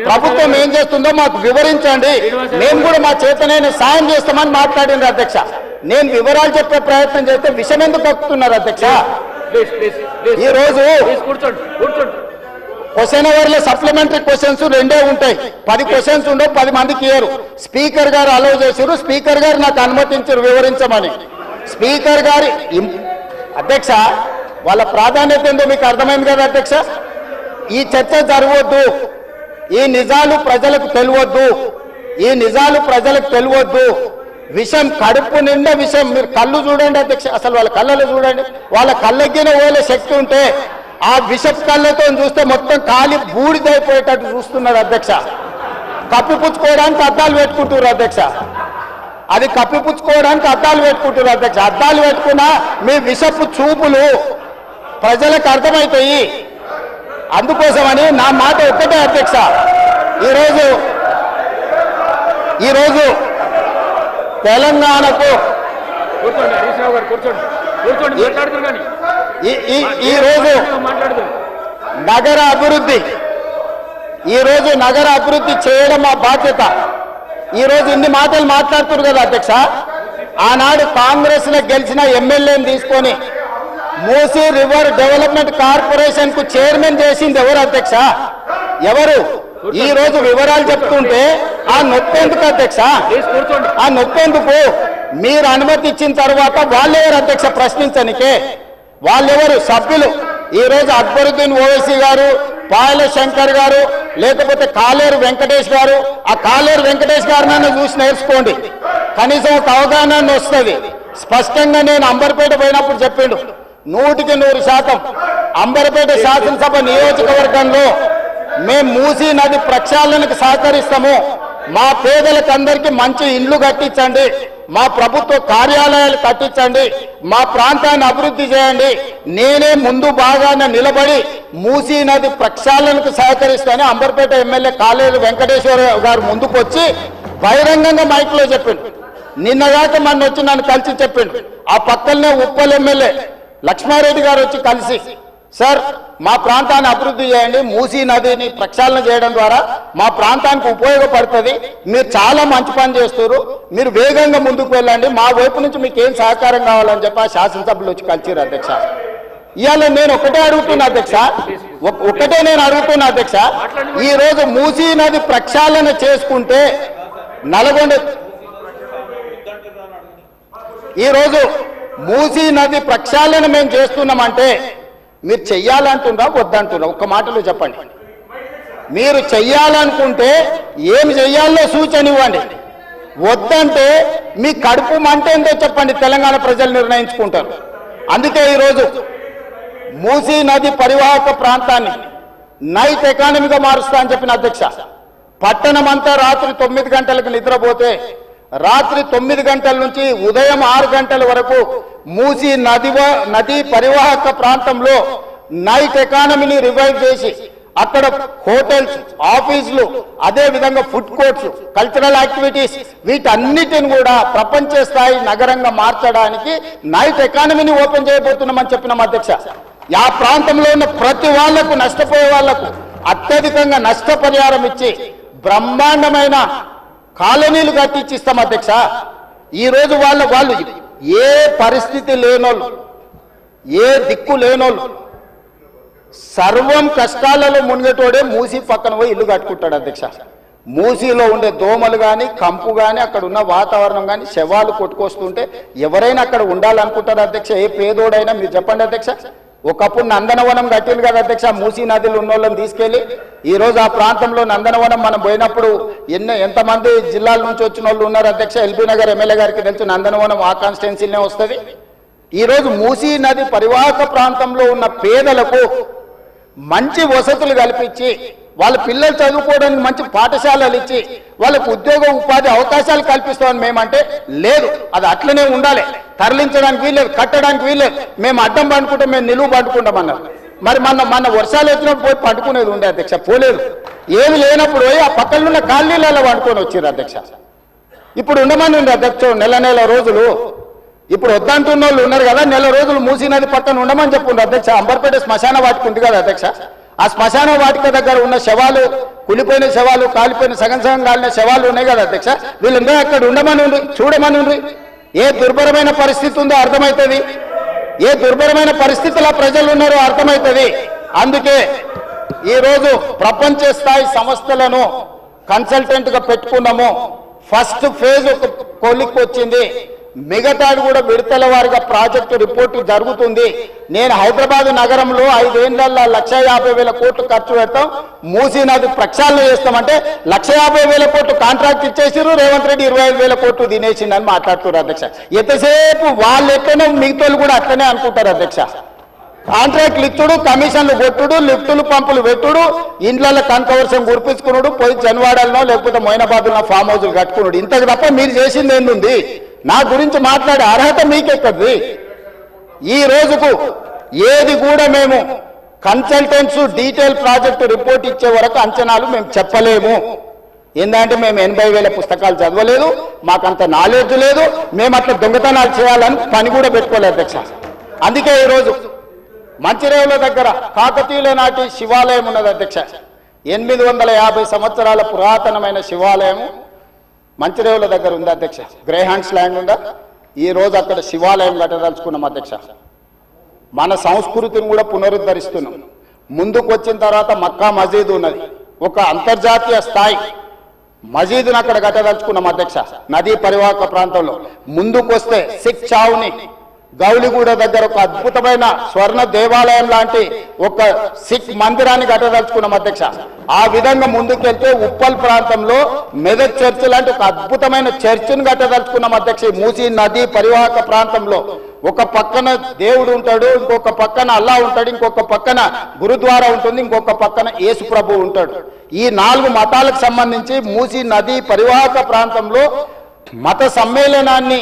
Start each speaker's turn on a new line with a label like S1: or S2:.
S1: ప్రభుత్వం ఏం చేస్తుందో మాకు వివరించండి, మేము కూడా మా చేతనైన సాయం చేస్తామని మాట్లాడింది అధ్యక్ష. నేను వివరాలు చెప్పే ప్రయత్నం చేస్తే విషయం ఎందుకు కక్కుతున్నారు అధ్యక్ష? ఈ రోజు క్వశ్చన్ అవర్లో సప్లిమెంటరీ క్వశ్చన్స్ 2 ఉంటాయి. 10 క్వశ్చన్స్ ఉండవు, 10 మందికి ఇయ్యరు. స్పీకర్ గారు అలౌ చేశారు, స్పీకర్ గారు నాకు అనుమతించారు వివరించమని. స్పీకర్ గారి అధ్యక్ష వాళ్ళ ప్రాధాన్యత ఏందో మీకు అర్థమైంది కదా అధ్యక్ష. ఈ చర్చ జరగవద్దు, ఈ నిజాలు ప్రజలకు తెలియవద్దు, ఈ నిజాలు ప్రజలకు తెలియవద్దు. విషయం కడుపు నిండా విషయం. మీరు కళ్ళు చూడండి అధ్యక్ష, అసలు వాళ్ళ కళ్ళలో చూడండి. వాళ్ళ కళ్ళెక్కిన ఓలే శక్తి ఉంటే ఆ విషపు కళ్ళతో చూస్తే మొత్తం కాలి బూడిదైపోయేటట్టు చూస్తున్నారు అధ్యక్ష. కప్పిపుచ్చుకోవడానికి అద్దాలు పెట్టుకుంటున్నారు అధ్యక్ష. అది కప్పిపుచ్చుకోవడానికి అద్దాలు పెట్టుకుంటున్నారు అధ్యక్ష. అద్దాలు పెట్టుకున్నా మీ విషపు చూపులు ప్రజలకు అర్థమవుతాయి. అందుకోసమని నా మాట ఒక్కటే అధ్యక్ష, ఈరోజు తెలంగాణకు ఈరోజు నగర అభివృద్ధి చేయడం మా బాధ్యత. ఈరోజు ఇన్ని మాటలు మాట్లాడుతున్నారు కదా అధ్యక్ష. ఆనాడు కాంగ్రెస్ లో గెలిచిన ఎమ్మెల్యేని తీసుకొని మూసీ రివర్ డెవలప్మెంట్ కార్పొరేషన్ కు చైర్మన్ చేసింది ఎవరు అధ్యక్ష? ఎవరు? ఈ రోజు వివరాలు చెప్తుంటే ఆ నొప్పెందుకు అధ్యక్ష? ఆ నొప్పెందుకు? మీరు అనుమతి ఇచ్చిన తర్వాత వాళ్ళెవరు అధ్యక్ష ప్రశ్నించనికే? వాళ్ళెవరు సభ్యులు? ఈ రోజు అక్బరుద్దీన్ ఓవైసీ గారు, పాయల శంకర్ గారు, లేకపోతే కాలేరు వెంకటేష్ గారు. ఆ కాలేరు వెంకటేష్ గారినైనా చూసి నేర్చుకోండి, కనీసం ఒక అవగాహన వస్తుంది. స్పష్టంగా నేను అంబర్పేట పోయినప్పుడు చెప్పిండు, 100% అంబర్పేట శాసనసభ నియోజకవర్గంలో మేము మూసీ నది ప్రక్షాళనకు సహకరిస్తాము. మా పేదలకు అందరికీ మంచి ఇండ్లు కట్టించండి, మా ప్రభుత్వ కార్యాలయాలు కట్టించండి, మా ప్రాంతాన్ని అభివృద్ధి చేయండి. నేనే ముందు బాగానే నిలబడి మూసీ నది ప్రక్షాళనకు సహకరిస్తానని అంబర్పేట ఎమ్మెల్యే కాలేరు వెంకటేశ్వర గారు ముందుకు వచ్చి బహిరంగంగా మైక్లో చెప్పిండు. నిన్నగాక మొన్న వచ్చి నన్ను కలిసి చెప్పిండు. ఆ పక్కనే ఉప్పల్ ఎమ్మెల్యే లక్ష్మారెడ్డి గారు వచ్చి కలిసి, సార్ మా ప్రాంతాన్ని అభివృద్ధి చేయండి, మూసీ నదిని ప్రక్షాళన చేయడం ద్వారా మా ప్రాంతానికి ఉపయోగపడుతుంది, మీరు చాలా మంచి పని చేస్తారు, మీరు వేగంగా ముందుకు వెళ్ళండి, మా వైపు నుంచి మీకు ఏం సహకారం కావాలని చెప్పి ఆ శాసనసభ్యులు వచ్చి కలిసిరు అధ్యక్ష. ఇవాళ నేను ఒకటే అడుగుతున్నా అధ్యక్ష, ఈ రోజు మూసీ నది ప్రక్షాళన చేసుకుంటే ఈరోజు మూసీ నది ప్రక్షాళన మేము చేస్తున్నామంటే మీరు చెయ్యాలంటున్నా వద్దంటున్నా? ఒక్క మాటలో చెప్పండి. మీరు చెయ్యాలనుకుంటే ఏమి చెయ్యాలో సూచన ఇవ్వండి, వద్దంటే మీ కడుపు మంట ఏంటో చెప్పండి. తెలంగాణ ప్రజలు నిర్ణయించుకుంటారు. అందుకే ఈరోజు మూసీ నది పరివాహక ప్రాంతాన్ని నైట్ ఎకానమీగా మారుస్తా అని చెప్పిన అధ్యక్ష. పట్టణం అంతా రాత్రి 9 గంటలకు నిద్రపోతే రాత్రి 9 గంటల నుంచి ఉదయం 6 గంటల వరకు మూసీ నది పరివాహక ప్రాంతంలో నైట్ ఎకానమీని రివైవ్ చేసి అక్కడ హోటల్స్, ఆఫీసులు, అదే విధంగా ఫుడ్ కోర్ట్స్, కల్చరల్ యాక్టివిటీస్ వీటన్నిటిని కూడా ప్రపంచ స్థాయి నగరంగా మార్చడానికి నైట్ ఎకానమీని ఓపెన్ చేయబోతున్నామని చెప్పినాం అధ్యక్ష. ఆ ప్రాంతంలో ఉన్న ప్రతి వాళ్లకు, నష్టపోయే వాళ్లకు అత్యధికంగా నష్టపరిహారం ఇచ్చి బ్రహ్మాండమైన కాలనీలు కట్టించిస్తాం అధ్యక్ష. ఈరోజు వాళ్ళు ఏ పరిస్థితి లేనోళ్ళు, ఏ దిక్కు లేనోళ్ళు, సర్వం కష్టాలలో మునిగేటోడే మూసీ పక్కన పోయి ఇల్లు కట్టుకుంటాడు అధ్యక్ష. మూసీలో ఉండే దోమలు కానీ, కంపు కానీ, అక్కడ ఉన్న వాతావరణం కానీ, శవాలు కొట్టుకొస్తుంటే ఎవరైనా అక్కడ ఉండాలనుకుంటారు అధ్యక్ష. ఏ పేదోడైనా మీరు చెప్పండి అధ్యక్ష. ఒకప్పుడు నందనవనం కట్టింది కదా అధ్యక్ష, మూసీ నదిలో ఉన్న వాళ్ళని తీసుకెళ్లి. ఈ రోజు ఆ ప్రాంతంలో నందనవనం మనం పోయినప్పుడు ఎంతమంది జిల్లాల నుంచి వచ్చిన వాళ్ళు ఉన్నారు అధ్యక్ష. ఎల్బీ నగర్ ఎమ్మెల్యే గారికి తెలుసు, నందనవనం ఆ కాన్స్టిట్యున్సీనే వస్తుంది. ఈ రోజు మూసీ నది పరివాహక ప్రాంతంలో ఉన్న పేదలకు మంచి వసతులు కల్పించి, వాళ్ళ పిల్లలు చదువుకోవడానికి మంచి పాఠశాలలు ఇచ్చి, వాళ్ళకు ఉద్యోగ ఉపాధి అవకాశాలు కల్పిస్తామని మేమంటే లేదు, అది అట్లనే ఉండాలి, తరలించడానికి వీల్లేదు, కట్టడానికి వీల్లేదు, మేము అడ్డం పండుకుంటాం, మేము నిలువు పండుకుంటామన్నారు. మరి మన వర్షాలు వచ్చినప్పుడు పోయి పండుకునేది ఉండే అధ్యక్ష, పోలేదు. ఏమి లేనప్పుడు పోయి ఆ పక్కన ఉన్న కాలనీలలో పండుకొని వచ్చారు అధ్యక్ష. ఇప్పుడు ఉండమని ఉంది అధ్యక్ష నెల రోజులు. ఇప్పుడు వద్దంటున్న వాళ్ళు ఉన్నారు కదా, నెల రోజులు మూసీ నది పక్కన ఉండమని చెప్పుండ్రు అధ్యక్ష. అంబర్పేట శ్మశాన వాటికి ఉంది కదా అధ్యక్ష, ఆ శ్మశాన వాటిక దగ్గర ఉన్న శవాలు, కులిపోయిన శవాలు, కాలిపోయిన సగం కాలిన శవాలు ఉన్నాయి కదా అధ్యక్ష, వీళ్ళందరూ అక్కడ ఉండమని చూడమని ఏ దుర్భరమైన పరిస్థితి ఉందో అర్థమవుతుంది, ఏ దుర్భరమైన పరిస్థితుల్లో ప్రజలు ఉన్నారో అర్థమవుతుంది. అందుకే ఈరోజు ప్రపంచ స్థాయి సంస్థలను కన్సల్టెంట్గా పెట్టుకున్నాము. ఫస్ట్ ఫేజ్ ఒక కొలిక్కి వచ్చింది, మిగతాది కూడా విడతల వారిగా ప్రాజెక్టు రిపోర్టు జరుగుతుంది. నేను హైదరాబాద్ నగరంలో 5 ఏళ్లలో 1,50,000 కోట్లు ఖర్చు పెడతాం, మూసీ నది ప్రక్షాళన చేస్తామంటే 1,50,000 కోట్లు కాంట్రాక్ట్ ఇచ్చేసారు, రేవంత్ రెడ్డి 25,000 కోట్లు తినేసిండని మాట్లాడుతున్నారు అధ్యక్ష. ఎంతసేపు వాళ్ళు ఎట్లనో మిగతాలు కూడా అట్లనే అనుకుంటారు అధ్యక్ష. కాంట్రాక్ట్లు ఇచ్చుడు, కమిషన్లు కొట్టుడు, లిఫ్టులు పంపులు పెట్టుడు, ఇండ్లలో కనకవర్షం కురిపించుకున్నాడు, పోయి జన్వాడలనో లేకపోతే మొయినాబాద్లో ఫామ్ హౌజులు కట్టుకున్నాడు. ఇంతకు తప్ప మీరు చేసింది ఏంది? నా గురించి మాట్లాడే అర్హత మీకెక్కది? ఈ రోజుకు ఏది కూడా మేము కన్సల్టెంట్స్ డీటెయిల్ ప్రాజెక్టు రిపోర్ట్ ఇచ్చే వరకు అంచనాలు మేము చెప్పలేము. ఏంటంటే మేము 80,000 పుస్తకాలు చదవలేదు, మాకంత నాలెడ్జ్ లేదు, మేము అట్లా దొంగతనాలు చేయాలని పని కూడా పెట్టుకోలేదు అధ్యక్ష. అందుకే ఈరోజు మంచిరేవుల దగ్గర కాకతీయుల నాటి శివాలయం ఉన్నది అధ్యక్ష. 850 సంవత్సరాల పురాతనమైన శివాలయం మంచిరేవుల దగ్గర ఉంది అధ్యక్ష. గ్రేహాండ్స్ ల్యాండ్ ఉందా? ఈ రోజు అక్కడ శివాలయం కట్టదలుచుకున్నాం అధ్యక్ష. మన సంస్కృతిని కూడా పునరుద్ధరిస్తున్నాం. ముందుకు వచ్చిన తర్వాత మక్కా మసీద్ ఉన్నది, ఒక అంతర్జాతీయ స్థాయి మసీదును అక్కడ కట్టదలుచుకున్నాం అధ్యక్ష. నదీ పరివాహక ప్రాంతంలో ముందుకు వస్తే సిక్ చావుని గౌలిగూడ దగ్గర ఒక అద్భుతమైన స్వర్ణ దేవాలయం లాంటి ఒక సిక్ మందిరాన్ని కట్టదలుచుకున్నాం అధ్యక్ష. ఆ విధంగా ముందుకెళ్తే ఉప్పల్ ప్రాంతంలో మెదక్ చర్చ్ లాంటి ఒక అద్భుతమైన చర్చిని కట్టదలుచుకున్నాం అధ్యక్ష. మూసీ నది పరివాహక ప్రాంతంలో ఒక పక్కన దేవుడు ఉంటాడు, ఇంకొక పక్కన అల్లా ఉంటాడు, ఇంకొక పక్కన గురుద్వారా ఉంటుంది, ఇంకొక పక్కన యేసు ప్రభు ఉంటాడు. ఈ 4 మతాలకు సంబంధించి మూసీ నది పరివాహక ప్రాంతంలో మత సమ్మేళనాన్ని